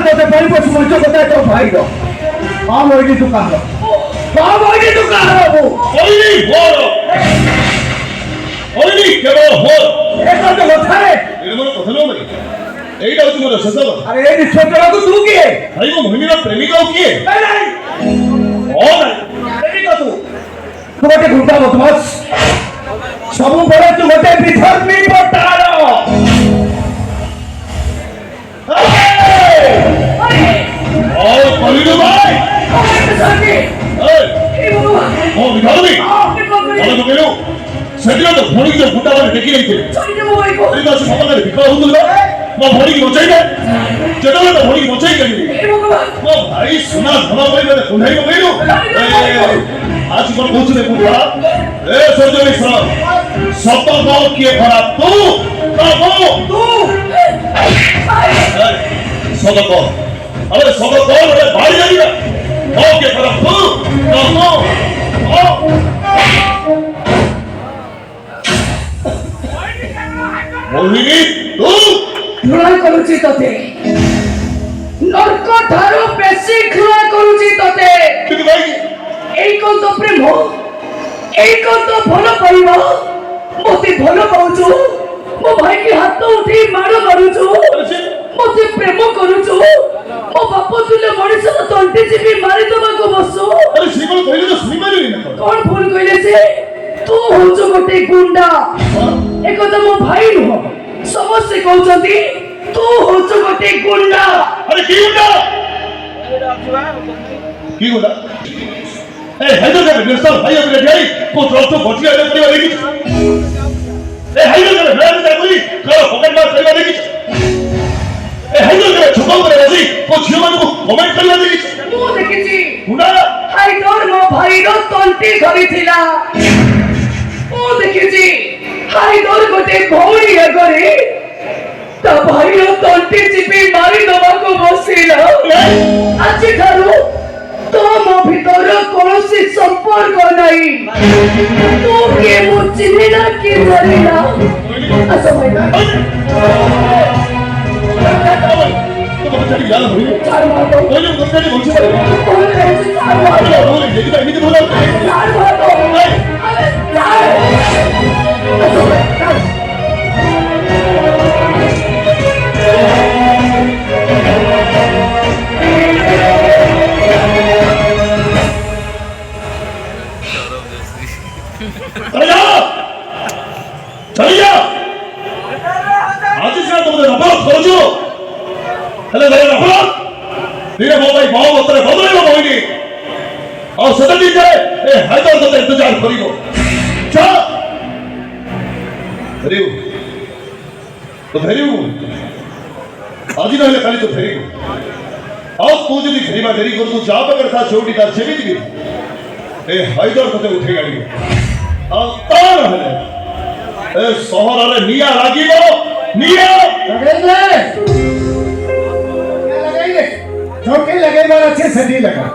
তোতে পারিব সময় কথা তো ভাই দ আম ওই দোকান দ আম ওই দোকান বাবু ওইনি বড় ওইনি কেবল হল এটা তো কথা রে এর মনে কথা নয় এইটা হচ্ছে মোর শেষ কথা আরে এই ছোট বাবু তুই কি ভাই গো মহিলা প্রেমিকাও কি নাই নাই ও নাই প্রেমিকা তুই তোমাকে ঘুরতা বদমাস সবু বড় তুই গোটে বিধর্মী পটার ও কলিদু ভাই ও বিধর্মী বলো তো কেন সেদিন তো ভরি যে ফুটা মানে দেখি নেইছিল এই তো সকালে বিকল হউছিল ମୋ ଭଉଣୀକି ବଞ୍ଚେଇବେ ଯେତେବେଳେ ତ ଭଉଣୀକି ବଞ୍ଚେଇ ପାରିବି ମୋ ଭାଇ ସୁନା ଧନ କହିଲେ କୁଣ୍ଢାଇ ପକେଇଲୁ ଆଜି କଣ କହୁଛୁ ରେ ମୁଁ ଖରାପ ଏ ସୂର୍ଯ୍ୟ ମିଶ୍ର ସତ କହ କିଏ ଖରାପ ତୁ ସତ କହ ଆରେ ସତ କହ ଗୋଟେ ବାড়ি যাইবা କହ କିଏ ଖରାପ ତୁ মোহিনী তু ঘৃণা করুছি তোতে নরক ঠারু বেশি ঘৃণা করুছি তোতে কিন্তু ভাই এই কোন তো প্রেম এই কোন তো ভালো পাইবা মতে ভালো পাউଛୁ ମୋ ଭାଇକି ହାତ ଉଠେଇ ମାଡ଼ ମାରୁଛୁ ମତେ ପ୍ରେମ କରୁଛୁ ମୋ ବାପ ଥିଲେ ମଣିଷର ତଣ୍ଟି ଚିପି ମାରିଦେବାକୁ ବସୁ ଆରେ ସେ କଣ କହିଲେ ତ ଶୁଣିପାରିବି ନା କଣ ଭୁଲ କହିଲେ ସେ ତୁ ହଉଛୁ ଗୋଟେ ଗୁଣ୍ଡା একথা ମୋ ଭାଇ ନୁହଁ ସମସ୍ତେ କହୁଛନ୍ତି ତୁ ହଉଛୁ ଗୋଟେ ଗୁଣ୍ଡା আরে কি গুন্ডা কি গুন্ডা এই হায়দ্রাবাদের নেশাল ভাই আমাকে যাই কো রক্ত বটিয়া দে করিবা দেখিছ এই হায়দ্রাবাদের ব্র্যান্ড চাকরি কারো পকেট মার করিবা দেখিছ এই হায়দ্রাবাদের ছোট করে বসি কো ঝিও মানুষ কমেন্ট করিবা দেখিছ ମୁଁ ଦେଖିଛି গুন্ডা ହାଇଦର ମୋ ଭାଇର ତଣ୍ଟି ଧରିଥିଲା ମୁଁ ଦେଖିଛି ହାଇଦର ଗୋଟେ ଭଉଣୀ ଆଗରେ ତା ଭାଇର ତଣ୍ଟି ଚିପି ମାରିଦେବାକୁ ବସିଲା ଆଜିଠାରୁ ତୋ ମୋ ଭିତର କୌଣସି ସମ୍ପର୍କ ନାହିଁ ତୁ କିଏ ମୁଁ ଚିହ୍ନିଲା କି ଧରିଲା ଆସ ଭାଇ তোমাকে চাই জানা হই চার মাতো ওই যে কোথায় বলছি পারে চার মাতো বলে দেখি ভাই নিজে বলো চার মাতো আরে চার আস ভাই চলে যাও চলে যাও আজ সিনা তোমাদের অপরাধ করেছো ହେଲେ ଘରେ ରଖ ଧୀରେ ମୋ ଭାଇ ବହୁ ମତରେ ବଦଳେଇବ କହିନି ଆଉ ସେତେ ଦିନରେ ଏ ହାଇଦର ତତେ ଇନ୍ତଜାର କରିବ ଯା ଫେରିବୁ ତ ଫେରିବୁ ଆଜି ନହେଲେ କାଲି ତ ଫେରିବୁ ଆଉ ତୁ ଯଦି ଫେରିବା ଡେରି କରୁ ତୁ ଯାହା ପାଖରେ ତା ଚଉଟି ତାର ଯେମିତି ବି ଏ ହାଇଦର ତତେ ଉଠେଇ ଆଣିବ ଆଉ ତା ନହେଲେ ଏ ସହରରେ ନିଆଁ ଲାଗିବ ନିଆଁ लगेंगे झोंके लगेगा अच्छे से नहीं लगा